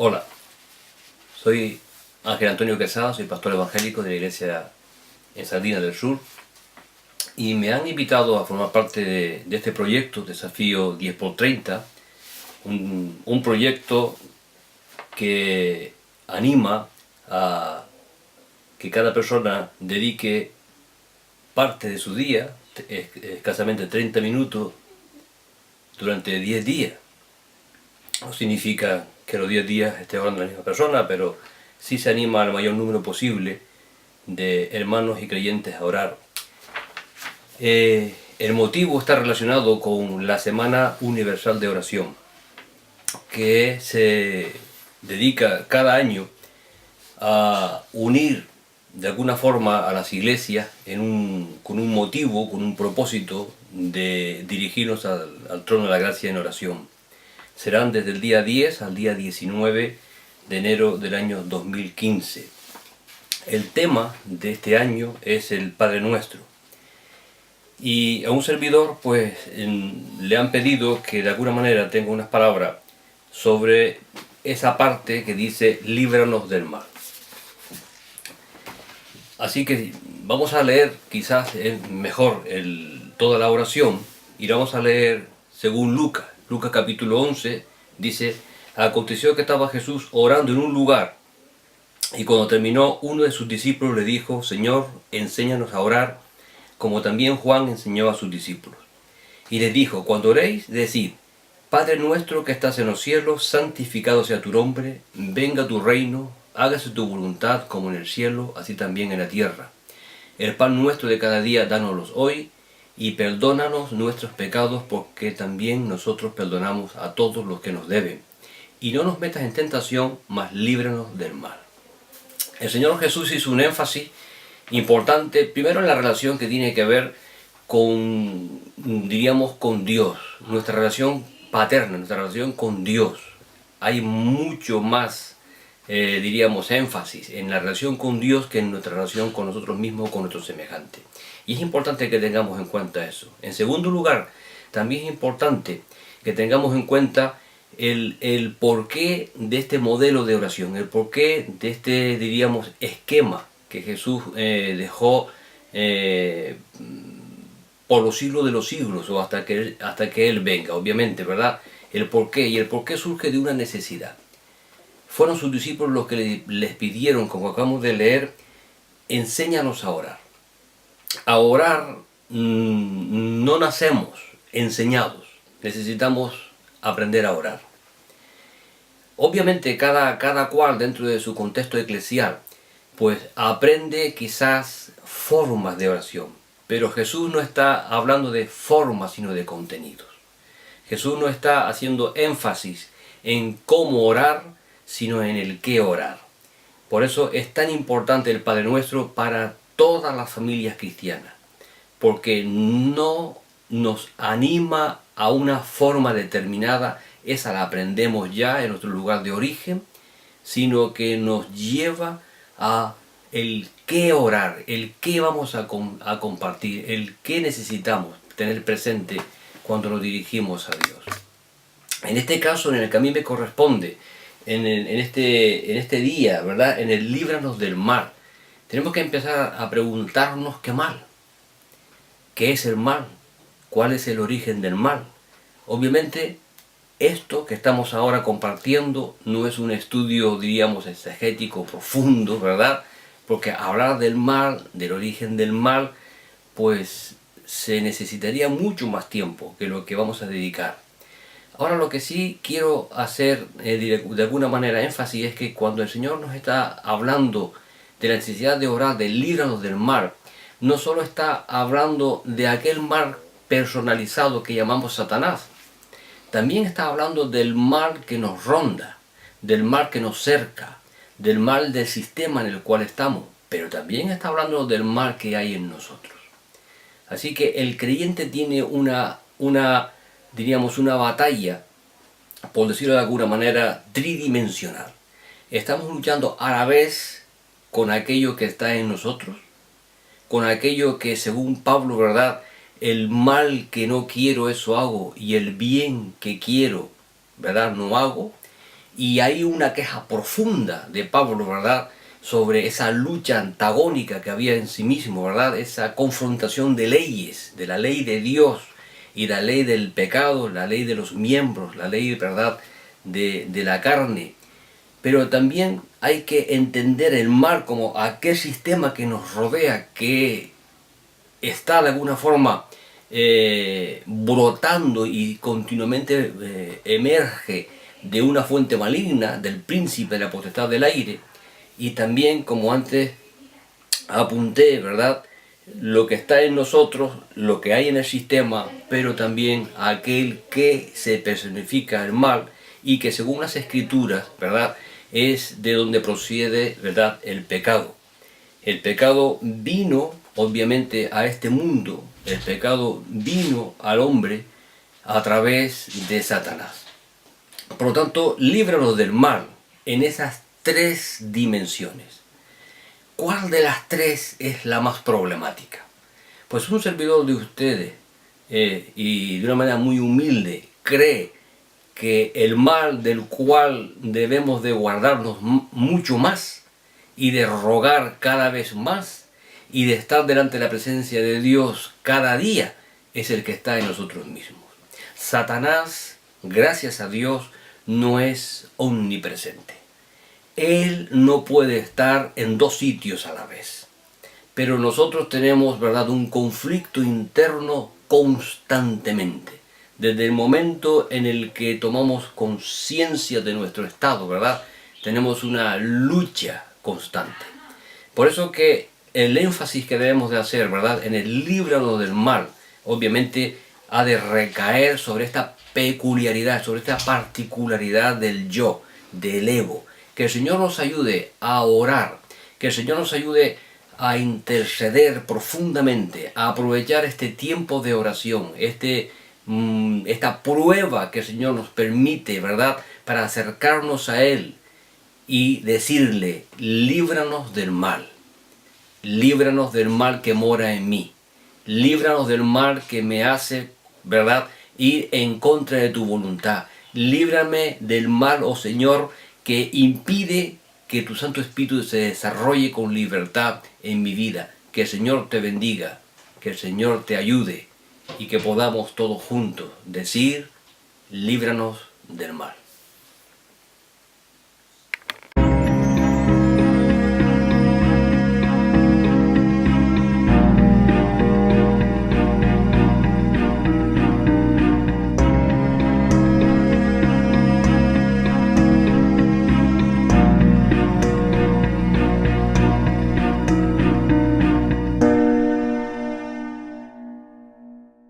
Hola, soy Ángel Antonio Quesada, soy pastor evangélico de la iglesia en Salinas del Sur y me han invitado a formar parte de este proyecto, Desafío 10x30, un proyecto que anima a que cada persona dedique parte de su día, escasamente 30 minutos, durante 10 días. No significa que los 10 días esté hablando la misma persona, pero sí se anima al mayor número posible de hermanos y creyentes a orar. El motivo está relacionado con la Semana Universal de Oración, que se dedica cada año a unir de alguna forma a las iglesias con un motivo, con un propósito de dirigirnos al trono de la gracia en oración. Serán desde el día 10 al día 19 de enero del año 2015. El tema de este año es el Padre Nuestro. Y a un servidor pues le han pedido que de alguna manera tenga unas palabras sobre esa parte que dice líbranos del mal. Así que vamos a leer, quizás es mejor toda la oración, y la vamos a leer según Lucas. Lucas capítulo 11 dice: aconteció que estaba Jesús orando en un lugar, y cuando terminó, uno de sus discípulos le dijo: Señor, enséñanos a orar, como también Juan enseñó a sus discípulos. Y les dijo: cuando oréis, decid: Padre nuestro que estás en los cielos, santificado sea tu nombre, venga tu reino, hágase tu voluntad como en el cielo, así también en la tierra. El pan nuestro de cada día, dánoslo hoy, y perdónanos nuestros pecados, porque también nosotros perdonamos a todos los que nos deben. Y no nos metas en tentación, mas líbranos del mal. El Señor Jesús hizo un énfasis importante, primero en la relación que tiene que ver con, diríamos, con Dios, nuestra relación paterna, nuestra relación con Dios. Hay mucho más, diríamos, énfasis en la relación con Dios que en nuestra relación con nosotros mismos, con nuestros semejantes. Y es importante que tengamos en cuenta eso. En segundo lugar, también es importante que tengamos en cuenta el porqué de este modelo de oración, el porqué de este, diríamos, esquema que Jesús dejó por los siglos de los siglos, o hasta que Él venga, obviamente, ¿verdad? El porqué, y el porqué surge de una necesidad. Fueron sus discípulos los que les pidieron, como acabamos de leer: enséñanos a orar. A orar no nacemos enseñados, necesitamos aprender a orar. Obviamente cada cual dentro de su contexto eclesial pues aprende quizás formas de oración, pero Jesús no está hablando de formas sino de contenidos. Jesús no está haciendo énfasis en cómo orar, sino en el qué orar. Por eso es tan importante el Padre Nuestro para todas las familias cristianas, porque no nos anima a una forma determinada, esa la aprendemos ya en nuestro lugar de origen, sino que nos lleva a el qué orar, el qué vamos a compartir, el qué necesitamos tener presente cuando nos dirigimos a Dios. En este caso, en el que a mí me corresponde, en este día, ¿verdad? En el líbranos del mal, tenemos que empezar a preguntarnos qué mal, qué es el mal, cuál es el origen del mal. Obviamente, esto que estamos ahora compartiendo no es un estudio, diríamos, exegético profundo, ¿verdad? Porque hablar del mal, del origen del mal, pues se necesitaría mucho más tiempo que lo que vamos a dedicar. Ahora lo que sí quiero hacer de alguna manera énfasis es que cuando el Señor nos está hablando de la necesidad de orar, de líbranos del mal, no solo está hablando de aquel mal personalizado que llamamos Satanás, también está hablando del mal que nos ronda, del mal que nos cerca, del mal del sistema en el cual estamos, pero también está hablando del mal que hay en nosotros. Así que el creyente tiene diríamos, una batalla, por decirlo de alguna manera, tridimensional. Estamos luchando a la vez con aquello que está en nosotros, con aquello que, según Pablo, ¿verdad?, el mal que no quiero, eso hago, y el bien que quiero, ¿verdad?, no hago. y hay una queja profunda de Pablo, ¿verdad?, sobre esa lucha antagónica que había en sí mismo, ¿verdad?, esa confrontación de leyes, de la ley de Dios y la ley del pecado, la ley de los miembros, la ley, ¿verdad?, de la carne. Pero también hay que entender el mal como aquel sistema que nos rodea, que está de alguna forma brotando y continuamente emerge de una fuente maligna, del príncipe de la potestad del aire. Y también, como antes apunté, ¿verdad?, lo que está en nosotros, lo que hay en el sistema, pero también aquel que se personifica el mal y que según las escrituras, ¿verdad?, es de donde procede, ¿verdad?, el pecado. El pecado vino, obviamente, a este mundo. El pecado vino al hombre a través de Satanás. Por lo tanto, líbranos del mal en esas tres dimensiones. ¿Cuál de las tres es la más problemática? Pues un servidor de ustedes, y de una manera muy humilde, cree que el mal del cual debemos de guardarnos mucho más y de rogar cada vez más y de estar delante de la presencia de Dios cada día es el que está en nosotros mismos. Satanás, gracias a Dios, no es omnipresente. Él no puede estar en dos sitios a la vez. Pero nosotros tenemos, ¿verdad?, un conflicto interno constantemente. Desde el momento en el que tomamos conciencia de nuestro estado, ¿verdad?, tenemos una lucha constante. Por eso que el énfasis que debemos de hacer, ¿verdad?, en el líbranos del mal, obviamente ha de recaer sobre esta peculiaridad, sobre esta particularidad del yo, del ego. Que el Señor nos ayude a orar, que el Señor nos ayude a interceder profundamente, a aprovechar este tiempo de oración, esta prueba que el Señor nos permite, ¿verdad?, para acercarnos a Él y decirle, líbranos del mal que mora en mí, líbranos del mal que me hace, ¿verdad?, ir en contra de tu voluntad, líbrame del mal, oh Señor, que impide que tu Santo Espíritu se desarrolle con libertad en mi vida. Que el Señor te bendiga, que el Señor te ayude y que podamos todos juntos decir, líbranos del mal.